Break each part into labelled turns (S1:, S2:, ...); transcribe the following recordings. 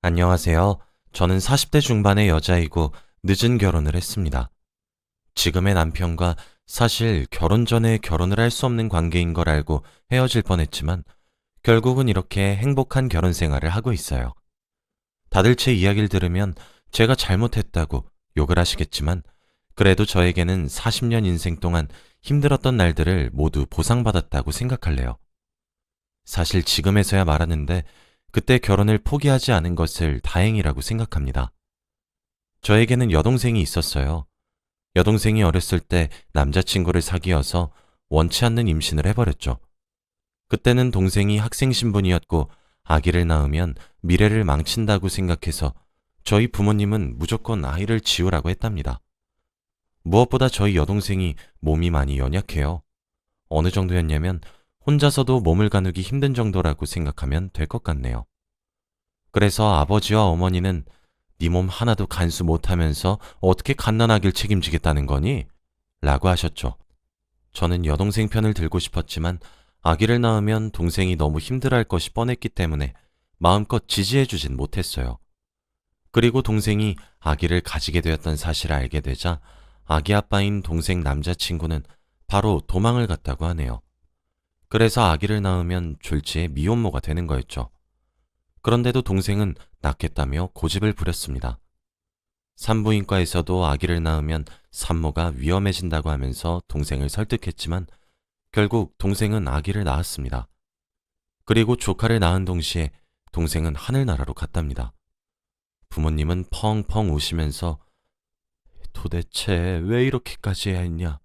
S1: 안녕하세요. 저는 40대 중반의 여자이고 늦은 결혼을 했습니다. 지금의 남편과 사실 결혼 전에 결혼을 할 수 없는 관계인 걸 알고 헤어질 뻔했지만 결국은 이렇게 행복한 결혼 생활을 하고 있어요. 다들 제 이야기를 들으면 제가 잘못했다고 욕을 하시겠지만 그래도 저에게는 40년 인생 동안 힘들었던 날들을 모두 보상받았다고 생각할래요. 사실 지금에서야 말하는데 그때 결혼을 포기하지 않은 것을 다행이라고 생각합니다. 저에게는 여동생이 있었어요. 여동생이 어렸을 때 남자친구를 사귀어서 원치 않는 임신을 해버렸죠. 그때는 동생이 학생 신분이었고 아기를 낳으면 미래를 망친다고 생각해서 저희 부모님은 무조건 아이를 지우라고 했답니다. 무엇보다 저희 여동생이 몸이 많이 연약해요. 어느 정도였냐면 혼자서도 몸을 가누기 힘든 정도라고 생각하면 될 것 같네요. 그래서 아버지와 어머니는 네 몸 하나도 간수 못하면서 어떻게 갓난아기를 책임지겠다는 거니? 라고 하셨죠. 저는 여동생 편을 들고 싶었지만 아기를 낳으면 동생이 너무 힘들어할 것이 뻔했기 때문에 마음껏 지지해주진 못했어요. 그리고 동생이 아기를 가지게 되었던 사실을 알게 되자 아기 아빠인 동생 남자친구는 바로 도망을 갔다고 하네요. 그래서 아기를 낳으면 졸지에 미혼모가 되는 거였죠. 그런데도 동생은 낳겠다며 고집을 부렸습니다. 산부인과에서도 아기를 낳으면 산모가 위험해진다고 하면서 동생을 설득했지만 결국 동생은 아기를 낳았습니다. 그리고 조카를 낳은 동시에 동생은 하늘나라로 갔답니다. 부모님은 펑펑 우시면서 도대체 왜 이렇게까지 해야 했냐?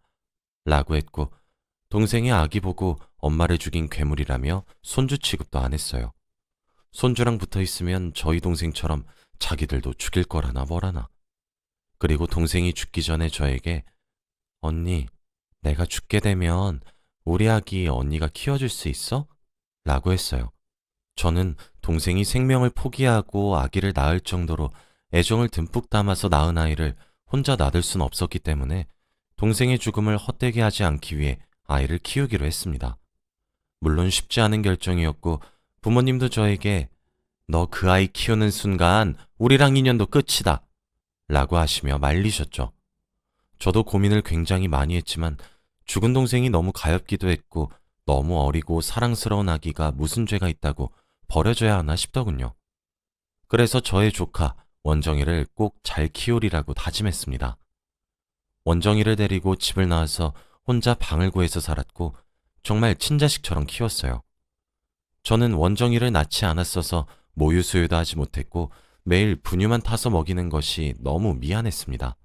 S1: 라고 했고 동생의 아기 보고 엄마를 죽인 괴물이라며 손주 취급도 안 했어요. 손주랑 붙어 있으면 저희 동생처럼 자기들도 죽일 거라나 뭐라나. 그리고 동생이 죽기 전에 저에게 언니, 내가 죽게 되면 우리 아기 언니가 키워줄 수 있어? 라고 했어요. 저는 동생이 생명을 포기하고 아기를 낳을 정도로 애정을 듬뿍 담아서 낳은 아이를 혼자 놔둘 순 없었기 때문에 동생의 죽음을 헛되게 하지 않기 위해 아이를 키우기로 했습니다. 물론 쉽지 않은 결정이었고 부모님도 저에게 너 그 아이 키우는 순간 우리랑 인연도 끝이다 라고 하시며 말리셨죠. 저도 고민을 굉장히 많이 했지만 죽은 동생이 너무 가엾기도 했고 너무 어리고 사랑스러운 아기가 무슨 죄가 있다고 버려져야 하나 싶더군요. 그래서 저의 조카 원정이를 꼭 잘 키우리라고 다짐했습니다. 원정이를 데리고 집을 나와서 혼자 방을 구해서 살았고 정말 친자식처럼 키웠어요. 저는 원정이를 낳지 않았어서 모유 수유도 하지 못했고 매일 분유만 타서 먹이는 것이 너무 미안했습니다.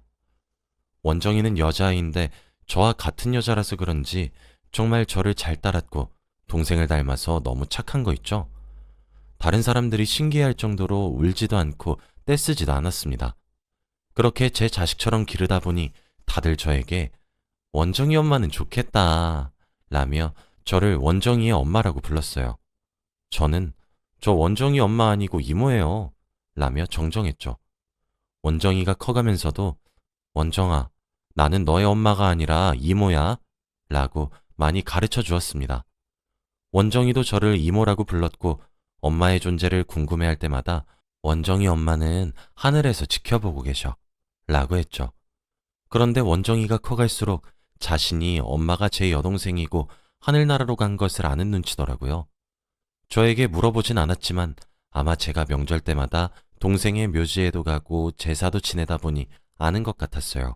S1: 원정이는 여자아이인데 저와 같은 여자라서 그런지 정말 저를 잘 따랐고 동생을 닮아서 너무 착한 거 있죠? 다른 사람들이 신기해할 정도로 울지도 않고 떼쓰지도 않았습니다. 그렇게 제 자식처럼 기르다 보니 다들 저에게 원정이 엄마는 좋겠다 라며 저를 원정이의 엄마라고 불렀어요. 저는 저 원정이 엄마 아니고 이모예요 라며 정정했죠. 원정이가 커가면서도 원정아, 나는 너의 엄마가 아니라 이모야 라고 많이 가르쳐 주었습니다. 원정이도 저를 이모라고 불렀고 엄마의 존재를 궁금해할 때마다 원정이 엄마는 하늘에서 지켜보고 계셔 라고 했죠. 그런데 원정이가 커갈수록 자신이 엄마가 제 여동생이고 하늘나라로 간 것을 아는 눈치더라고요. 저에게 물어보진 않았지만 아마 제가 명절 때마다 동생의 묘지에도 가고 제사도 지내다 보니 아는 것 같았어요.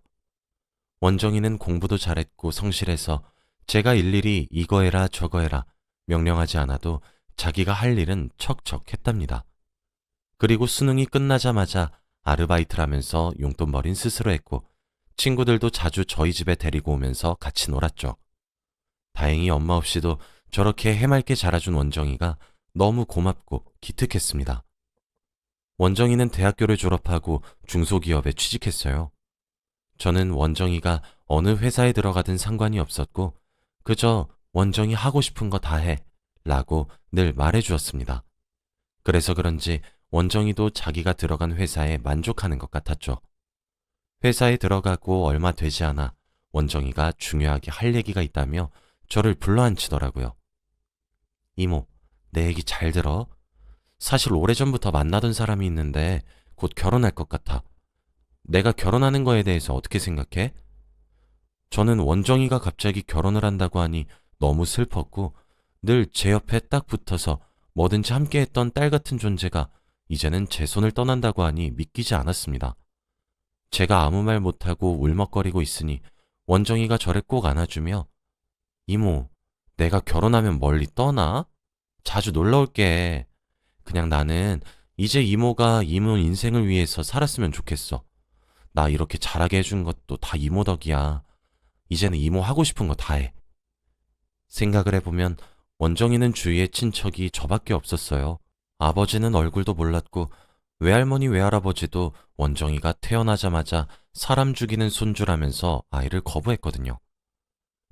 S1: 원정이는 공부도 잘했고 성실해서 제가 일일이 이거 해라 저거 해라 명령하지 않아도 자기가 할 일은 척척 했답니다. 그리고 수능이 끝나자마자 아르바이트를 하면서 용돈벌이는 스스로 했고 친구들도 자주 저희 집에 데리고 오면서 같이 놀았죠. 다행히 엄마 없이도 저렇게 해맑게 자라준 원정이가 너무 고맙고 기특했습니다. 원정이는 대학교를 졸업하고 중소기업에 취직했어요. 저는 원정이가 어느 회사에 들어가든 상관이 없었고 그저 원정이 하고 싶은 거 다 해 라고 늘 말해주었습니다. 그래서 그런지 원정이도 자기가 들어간 회사에 만족하는 것 같았죠. 회사에 들어가고 얼마 되지 않아 원정이가 중요하게 할 얘기가 있다며 저를 불러앉히더라고요. 이모, 내 얘기 잘 들어. 사실 오래전부터 만나던 사람이 있는데 곧 결혼할 것 같아. 내가 결혼하는 거에 대해서 어떻게 생각해? 저는 원정이가 갑자기 결혼을 한다고 하니 너무 슬펐고 늘 제 옆에 딱 붙어서 뭐든지 함께 했던 딸 같은 존재가 이제는 제 손을 떠난다고 하니 믿기지 않았습니다. 제가 아무 말 못하고 울먹거리고 있으니 원정이가 저를 꼭 안아주며 이모, 내가 결혼하면 멀리 떠나? 자주 놀러 올게. 그냥 나는 이제 이모가 이모 인생을 위해서 살았으면 좋겠어. 나 이렇게 잘하게 해준 것도 다 이모 덕이야. 이제는 이모 하고 싶은 거 다 해. 생각을 해보면 원정이는 주위에 친척이 저밖에 없었어요. 아버지는 얼굴도 몰랐고 외할머니 외할아버지도 원정이가 태어나자마자 사람 죽이는 손주라면서 아이를 거부했거든요.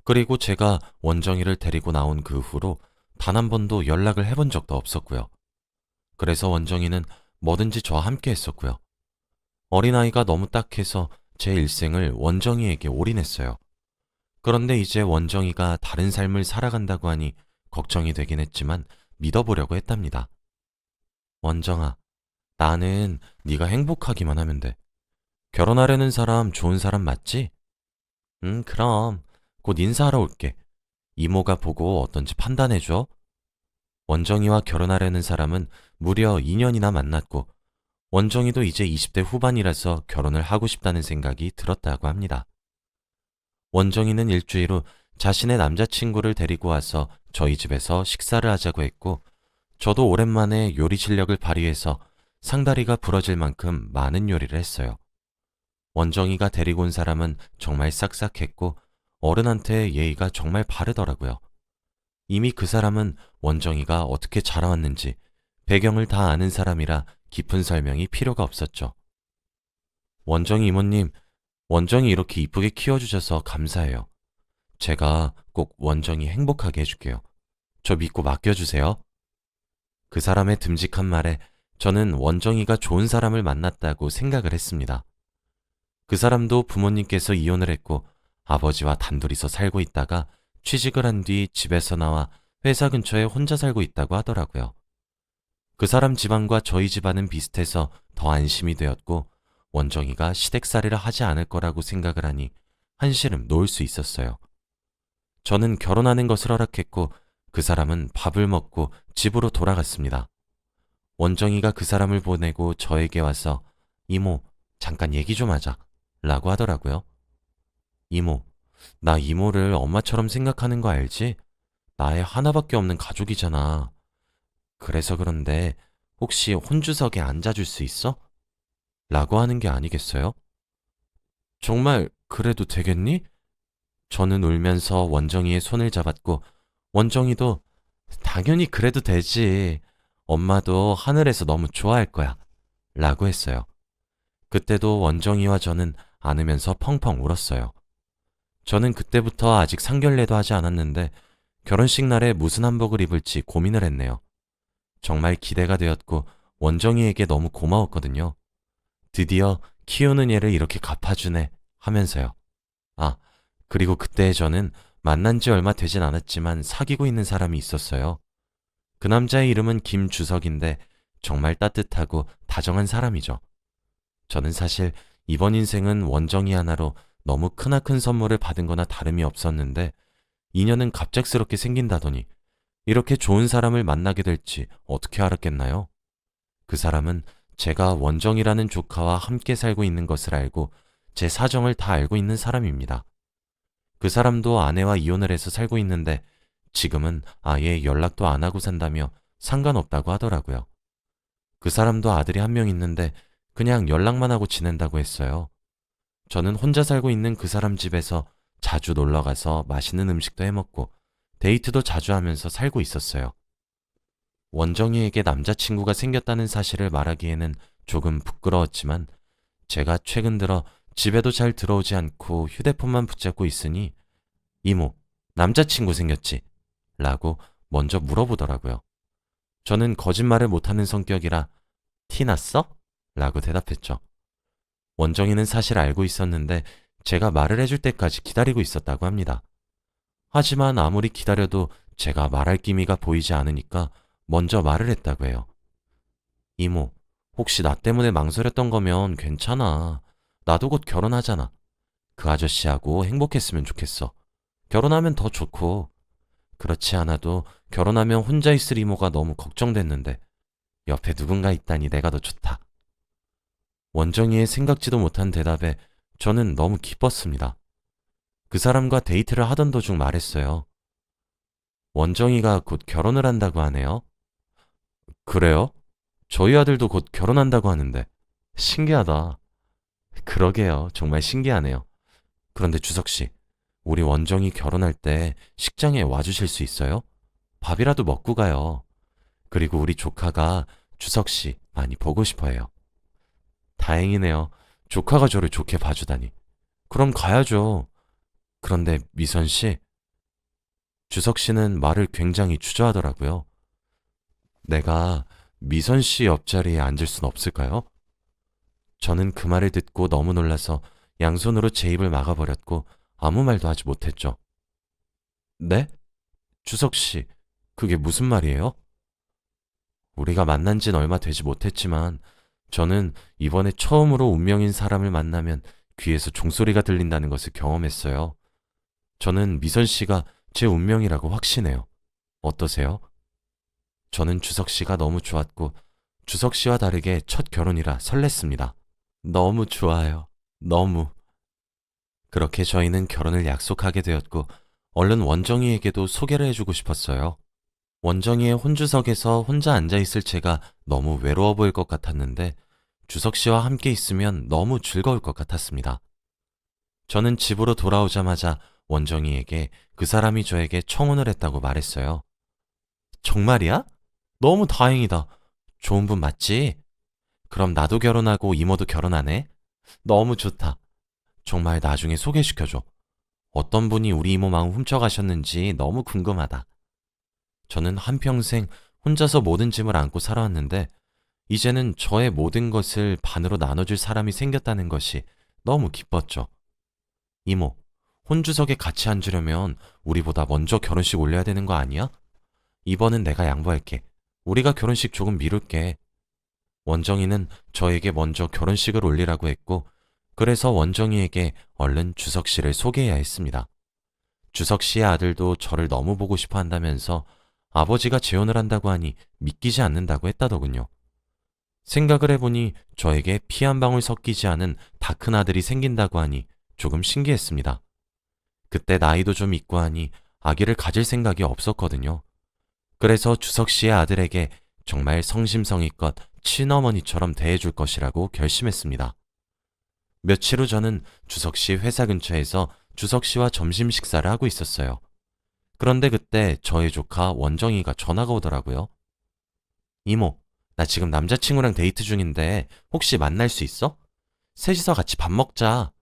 S1: 그리고 제가 원정이를 데리고 나온 그 후로 단 한 번도 연락을 해본 적도 없었고요. 그래서 원정이는 뭐든지 저와 함께 했었고요. 어린아이가 너무 딱해서 제 일생을 원정이에게 올인했어요. 그런데 이제 원정이가 다른 삶을 살아간다고 하니 걱정이 되긴 했지만 믿어보려고 했답니다. 원정아, 나는 네가 행복하기만 하면 돼. 결혼하려는 사람 좋은 사람 맞지? 응, 그럼. 곧 인사하러 올게. 이모가 보고 어떤지 판단해줘. 원정이와 결혼하려는 사람은 무려 2년이나 만났고 원정이도 이제 20대 후반이라서 결혼을 하고 싶다는 생각이 들었다고 합니다. 원정이는 일주일 후 자신의 남자친구를 데리고 와서 저희 집에서 식사를 하자고 했고 저도 오랜만에 요리 실력을 발휘해서 상다리가 부러질 만큼 많은 요리를 했어요. 원정이가 데리고 온 사람은 정말 싹싹했고 어른한테 예의가 정말 바르더라고요. 이미 그 사람은 원정이가 어떻게 자라왔는지 배경을 다 아는 사람이라 깊은 설명이 필요가 없었죠. 원정이 이모님, 원정이 이렇게 이쁘게 키워주셔서 감사해요. 제가 꼭 원정이 행복하게 해줄게요. 저 믿고 맡겨주세요. 그 사람의 듬직한 말에 저는 원정이가 좋은 사람을 만났다고 생각을 했습니다. 그 사람도 부모님께서 이혼을 했고 아버지와 단둘이서 살고 있다가 취직을 한 뒤 집에서 나와 회사 근처에 혼자 살고 있다고 하더라고요. 그 사람 집안과 저희 집안은 비슷해서 더 안심이 되었고 원정이가 시댁살이를 하지 않을 거라고 생각을 하니 한시름 놓을 수 있었어요. 저는 결혼하는 것을 허락했고 그 사람은 밥을 먹고 집으로 돌아갔습니다. 원정이가 그 사람을 보내고 저에게 와서 이모, 잠깐 얘기 좀 하자 라고 하더라고요. 이모, 나 이모를 엄마처럼 생각하는 거 알지? 나의 하나밖에 없는 가족이잖아. 그래서 그런데 혹시 혼주석에 앉아줄 수 있어? 라고 하는 게 아니겠어요? 정말 그래도 되겠니? 저는 울면서 원정이의 손을 잡았고 원정이도 당연히 그래도 되지. 엄마도 하늘에서 너무 좋아할 거야. 라고 했어요. 그때도 원정이와 저는 안으면서 펑펑 울었어요. 저는 그때부터 아직 상견례도 하지 않았는데 결혼식 날에 무슨 한복을 입을지 고민을 했네요. 정말 기대가 되었고 원정이에게 너무 고마웠거든요. 드디어 키우는 얘를 이렇게 갚아주네 하면서요. 아, 그리고 그때 저는 만난 지 얼마 되진 않았지만 사귀고 있는 사람이 있었어요. 그 남자의 이름은 김주석인데 정말 따뜻하고 다정한 사람이죠. 저는 사실 이번 인생은 원정이 하나로 너무 크나큰 선물을 받은 거나 다름이 없었는데 인연은 갑작스럽게 생긴다더니 이렇게 좋은 사람을 만나게 될지 어떻게 알았겠나요? 그 사람은 제가 원정이라는 조카와 함께 살고 있는 것을 알고 제 사정을 다 알고 있는 사람입니다. 그 사람도 아내와 이혼을 해서 살고 있는데 지금은 아예 연락도 안 하고 산다며 상관없다고 하더라고요. 그 사람도 아들이 한 명 있는데 그냥 연락만 하고 지낸다고 했어요. 저는 혼자 살고 있는 그 사람 집에서 자주 놀러 가서 맛있는 음식도 해먹고 데이트도 자주 하면서 살고 있었어요. 원정이에게 남자친구가 생겼다는 사실을 말하기에는 조금 부끄러웠지만 제가 최근 들어 집에도 잘 들어오지 않고 휴대폰만 붙잡고 있으니 이모, 남자친구 생겼지? 라고 먼저 물어보더라고요. 저는 거짓말을 못하는 성격이라 티 났어? 라고 대답했죠. 원정이는 사실 알고 있었는데 제가 말을 해줄 때까지 기다리고 있었다고 합니다. 하지만 아무리 기다려도 제가 말할 기미가 보이지 않으니까 먼저 말을 했다고 해요. 이모, 혹시 나 때문에 망설였던 거면 괜찮아. 나도 곧 결혼하잖아. 그 아저씨하고 행복했으면 좋겠어. 결혼하면 더 좋고, 그렇지 않아도 결혼하면 혼자 있을 이모가 너무 걱정됐는데, 옆에 누군가 있다니 내가 더 좋다. 원정이의 생각지도 못한 대답에 저는 너무 기뻤습니다. 그 사람과 데이트를 하던 도중 말했어요. 원정이가 곧 결혼을 한다고 하네요. 그래요? 저희 아들도 곧 결혼한다고 하는데. 신기하다. 그러게요. 정말 신기하네요. 그런데 주석 씨, 우리 원정이 결혼할 때 식장에 와주실 수 있어요? 밥이라도 먹고 가요. 그리고 우리 조카가 주석 씨 많이 보고 싶어 해요. 다행이네요. 조카가 저를 좋게 봐주다니. 그럼 가야죠. 그런데 미선 씨, 주석 씨는 말을 굉장히 주저하더라고요. 내가 미선 씨 옆자리에 앉을 순 없을까요? 저는 그 말을 듣고 너무 놀라서 양손으로 제 입을 막아버렸고 아무 말도 하지 못했죠. 네? 주석 씨, 그게 무슨 말이에요? 우리가 만난 지는 얼마 되지 못했지만 저는 이번에 처음으로 운명인 사람을 만나면 귀에서 종소리가 들린다는 것을 경험했어요. 저는 미선 씨가 제 운명이라고 확신해요. 어떠세요? 저는 주석 씨가 너무 좋았고 주석 씨와 다르게 첫 결혼이라 설렜습니다. 너무 좋아요. 너무. 그렇게 저희는 결혼을 약속하게 되었고 얼른 원정이에게도 소개를 해주고 싶었어요. 원정이의 혼주석에서 혼자 앉아있을 제가 너무 외로워 보일 것 같았는데 주석 씨와 함께 있으면 너무 즐거울 것 같았습니다. 저는 집으로 돌아오자마자 원정이에게 그 사람이 저에게 청혼을 했다고 말했어요. 정말이야? 너무 다행이다. 좋은 분 맞지? 그럼 나도 결혼하고 이모도 결혼하네? 너무 좋다. 정말 나중에 소개시켜줘. 어떤 분이 우리 이모 마음 훔쳐가셨는지 너무 궁금하다. 저는 한평생 혼자서 모든 짐을 안고 살아왔는데 이제는 저의 모든 것을 반으로 나눠줄 사람이 생겼다는 것이 너무 기뻤죠. 이모, 혼주석에 같이 앉으려면 우리보다 먼저 결혼식 올려야 되는 거 아니야? 이번은 내가 양보할게. 우리가 결혼식 조금 미룰게. 원정이는 저에게 먼저 결혼식을 올리라고 했고 그래서 원정이에게 얼른 주석 씨를 소개해야 했습니다. 주석 씨의 아들도 저를 너무 보고 싶어 한다면서 아버지가 재혼을 한다고 하니 믿기지 않는다고 했다더군요. 생각을 해보니 저에게 피 한 방울 섞이지 않은 다 큰 아들이 생긴다고 하니 조금 신기했습니다. 그때 나이도 좀 있고 하니 아기를 가질 생각이 없었거든요. 그래서 주석 씨의 아들에게 정말 성심성의껏 친어머니처럼 대해줄 것이라고 결심했습니다. 며칠 후 저는 주석 씨 회사 근처에서 주석 씨와 점심 식사를 하고 있었어요. 그런데 그때 저의 조카 원정이가 전화가 오더라고요. 이모, 나 지금 남자친구랑 데이트 중인데 혹시 만날 수 있어? 셋이서 같이 밥 먹자.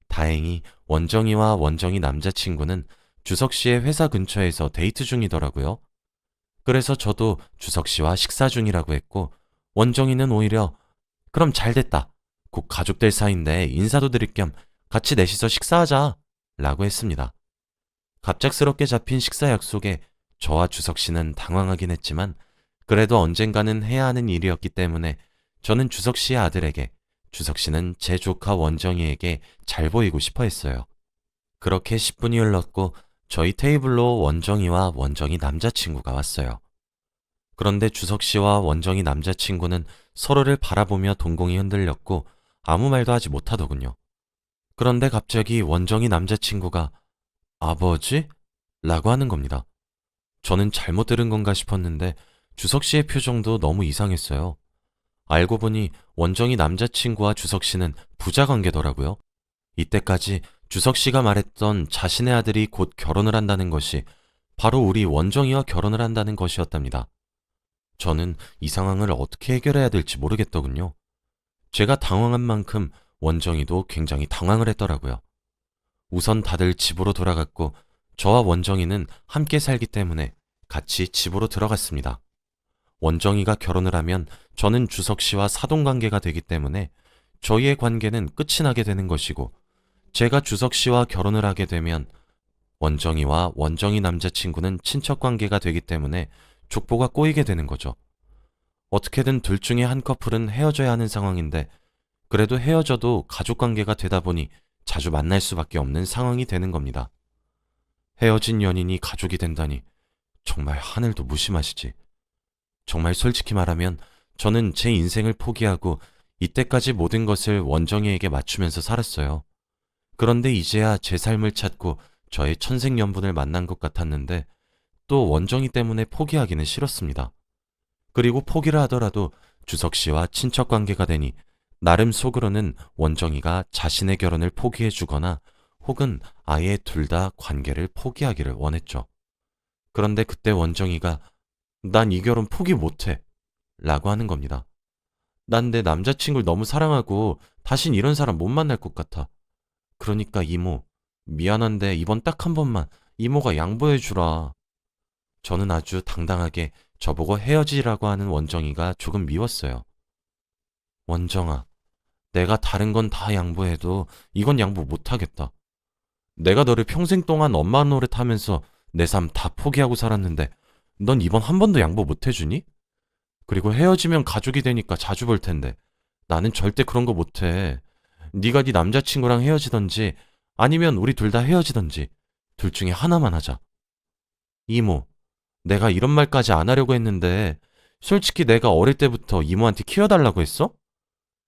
S1: 다행히 원정이와 원정이 남자친구는 주석 씨의 회사 근처에서 데이트 중이더라고요. 그래서 저도 주석 씨와 식사 중이라고 했고 원정이는 오히려 그럼 잘 됐다. 곧 가족 될 사이인데 인사도 드릴 겸 같이 넷이서 식사하자. 라고 했습니다. 갑작스럽게 잡힌 식사 약속에 저와 주석 씨는 당황하긴 했지만 그래도 언젠가는 해야 하는 일이었기 때문에 저는 주석 씨의 아들에게 주석 씨는 제 조카 원정이에게 잘 보이고 싶어 했어요. 그렇게 10분이 흘렀고 저희 테이블로 원정이와 원정이 남자친구가 왔어요. 그런데 주석 씨와 원정이 남자친구는 서로를 바라보며 동공이 흔들렸고 아무 말도 하지 못하더군요. 그런데 갑자기 원정이 남자친구가 아버지? 라고 하는 겁니다. 저는 잘못 들은 건가 싶었는데 주석 씨의 표정도 너무 이상했어요. 알고 보니 원정이 남자친구와 주석 씨는 부자 관계더라고요. 이때까지 주석 씨가 말했던 자신의 아들이 곧 결혼을 한다는 것이 바로 우리 원정이와 결혼을 한다는 것이었답니다. 저는 이 상황을 어떻게 해결해야 될지 모르겠더군요. 제가 당황한 만큼 원정이도 굉장히 당황을 했더라고요. 우선 다들 집으로 돌아갔고 저와 원정이는 함께 살기 때문에 같이 집으로 들어갔습니다. 원정이가 결혼을 하면 저는 주석 씨와 사돈관계가 되기 때문에 저희의 관계는 끝이 나게 되는 것이고 제가 주석 씨와 결혼을 하게 되면 원정이와 원정이 남자친구는 친척관계가 되기 때문에 족보가 꼬이게 되는 거죠. 어떻게든 둘 중에 한 커플은 헤어져야 하는 상황인데 그래도 헤어져도 가족관계가 되다 보니 자주 만날 수밖에 없는 상황이 되는 겁니다. 헤어진 연인이 가족이 된다니 정말 하늘도 무심하시지. 정말 솔직히 말하면 저는 제 인생을 포기하고 이때까지 모든 것을 원정이에게 맞추면서 살았어요. 그런데 이제야 제 삶을 찾고 저의 천생연분을 만난 것 같았는데 또 원정이 때문에 포기하기는 싫었습니다. 그리고 포기를 하더라도 주석 씨와 친척 관계가 되니 나름 속으로는 원정이가 자신의 결혼을 포기해 주거나 혹은 아예 둘 다 관계를 포기하기를 원했죠. 그런데 그때 원정이가 난 이 결혼 포기 못해 라고 하는 겁니다. 난 내 남자친구를 너무 사랑하고 다신 이런 사람 못 만날 것 같아. 그러니까 이모, 미안한데 이번 딱 한 번만 이모가 양보해 주라. 저는 아주 당당하게 저보고 헤어지라고 하는 원정이가 조금 미웠어요. 원정아, 내가 다른 건 다 양보해도 이건 양보 못 하겠다. 내가 너를 평생 동안 엄마 노릇하면서 내 삶 다 포기하고 살았는데 넌 이번 한 번도 양보 못 해주니? 그리고 헤어지면 가족이 되니까 자주 볼 텐데 나는 절대 그런 거 못해. 네가 네 남자친구랑 헤어지던지 아니면 우리 둘 다 헤어지던지 둘 중에 하나만 하자. 이모, 내가 이런 말까지 안 하려고 했는데 솔직히 내가 어릴 때부터 이모한테 키워달라고 했어?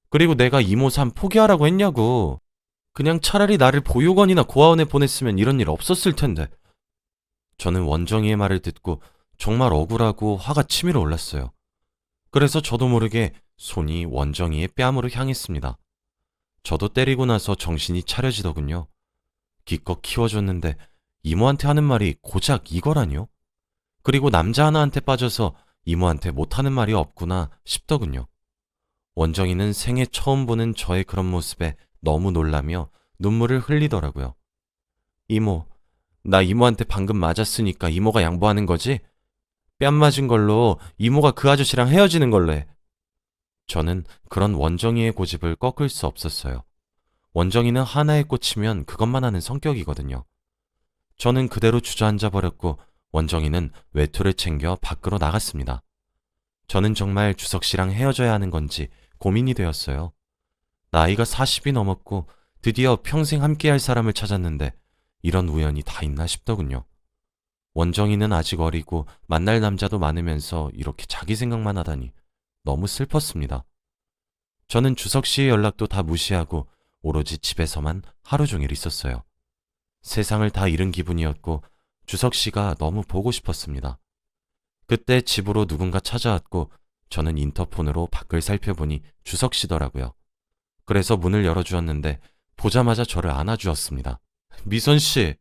S1: 그리고 내가 이모 삶 포기하라고 했냐고. 그냥 차라리 나를 보육원이나 고아원에 보냈으면 이런 일 없었을 텐데. 저는 원정이의 말을 듣고 정말 억울하고 화가 치밀어 올랐어요. 그래서 저도 모르게 손이 원정이의 뺨으로 향했습니다. 저도 때리고 나서 정신이 차려지더군요. 기껏 키워줬는데 이모한테 하는 말이 고작 이거라뇨? 그리고 남자 하나한테 빠져서 이모한테 못하는 말이 없구나 싶더군요. 원정이는 생애 처음 보는 저의 그런 모습에 너무 놀라며 눈물을 흘리더라고요. 이모, 나 이모한테 방금 맞았으니까 이모가 양보하는 거지? 뺨 맞은 걸로 이모가 그 아저씨랑 헤어지는 걸로 해. 저는 그런 원정이의 고집을 꺾을 수 없었어요. 원정이는 하나에 꽂히면 그것만 하는 성격이거든요. 저는 그대로 주저앉아 버렸고 원정이는 외투를 챙겨 밖으로 나갔습니다. 저는 정말 주석 씨랑 헤어져야 하는 건지 고민이 되었어요. 나이가 40이 넘었고 드디어 평생 함께할 사람을 찾았는데 이런 우연이 다 있나 싶더군요. 원정이는 아직 어리고 만날 남자도 많으면서 이렇게 자기 생각만 하다니 너무 슬펐습니다. 저는 주석 씨의 연락도 다 무시하고 오로지 집에서만 하루 종일 있었어요. 세상을 다 잃은 기분이었고 주석 씨가 너무 보고 싶었습니다. 그때 집으로 누군가 찾아왔고 저는 인터폰으로 밖을 살펴보니 주석 씨더라고요. 그래서 문을 열어주었는데 보자마자 저를 안아주었습니다. 미선 씨,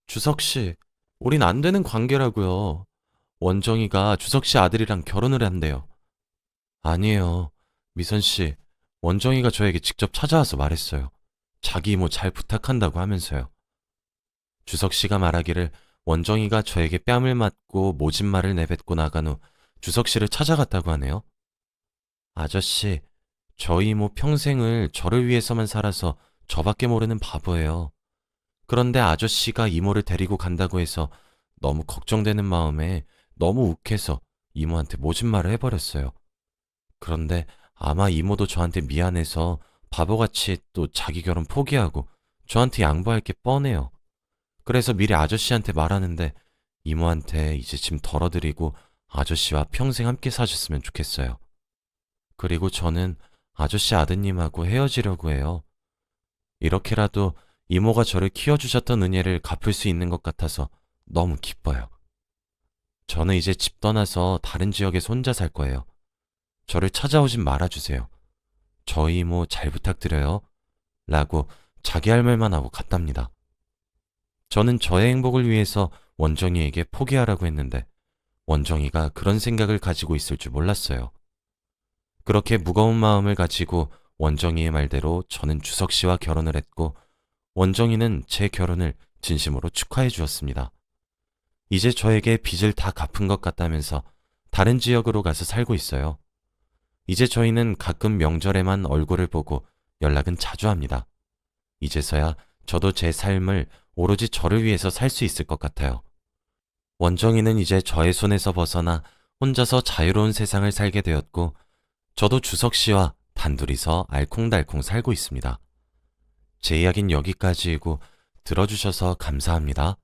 S1: 주석 씨, 우린 안 되는 관계라고요. 원정이가 주석 씨 아들이랑 결혼을 한대요. 아니에요. 미선 씨, 원정이가 저에게 직접 찾아와서 말했어요. 자기 이모 잘 부탁한다고 하면서요. 주석 씨가 말하기를 원정이가 저에게 뺨을 맞고 모진 말을 내뱉고 나간 후 주석 씨를 찾아갔다고 하네요. 아저씨, 저희 이모 평생을 저를 위해서만 살아서 저밖에 모르는 바보예요. 그런데 아저씨가 이모를 데리고 간다고 해서 너무 걱정되는 마음에 너무 욱해서 이모한테 모진 말을 해버렸어요. 그런데 아마 이모도 저한테 미안해서 바보같이 또 자기 결혼 포기하고 저한테 양보할 게 뻔해요. 그래서 미리 아저씨한테 말하는데 이모한테 이제 짐 덜어드리고 아저씨와 평생 함께 사셨으면 좋겠어요. 그리고 저는 아저씨 아드님하고 헤어지려고 해요. 이렇게라도 이모가 저를 키워주셨던 은혜를 갚을 수 있는 것 같아서 너무 기뻐요. 저는 이제 집 떠나서 다른 지역에서 혼자 살 거예요. 저를 찾아오진 말아주세요. 저희 이모 잘 부탁드려요. 라고 자기 할 말만 하고 갔답니다. 저는 저의 행복을 위해서 원정이에게 포기하라고 했는데 원정이가 그런 생각을 가지고 있을 줄 몰랐어요. 그렇게 무거운 마음을 가지고 원정이의 말대로 저는 주석 씨와 결혼을 했고 원정이는 제 결혼을 진심으로 축하해 주었습니다. 이제 저에게 빚을 다 갚은 것 같다면서 다른 지역으로 가서 살고 있어요. 이제 저희는 가끔 명절에만 얼굴을 보고 연락은 자주 합니다. 이제서야 저도 제 삶을 오로지 저를 위해서 살 수 있을 것 같아요. 원정이는 이제 저의 손에서 벗어나 혼자서 자유로운 세상을 살게 되었고, 저도 주석 씨와 단둘이서 알콩달콩 살고 있습니다. 제 이야기는 여기까지이고, 들어주셔서 감사합니다.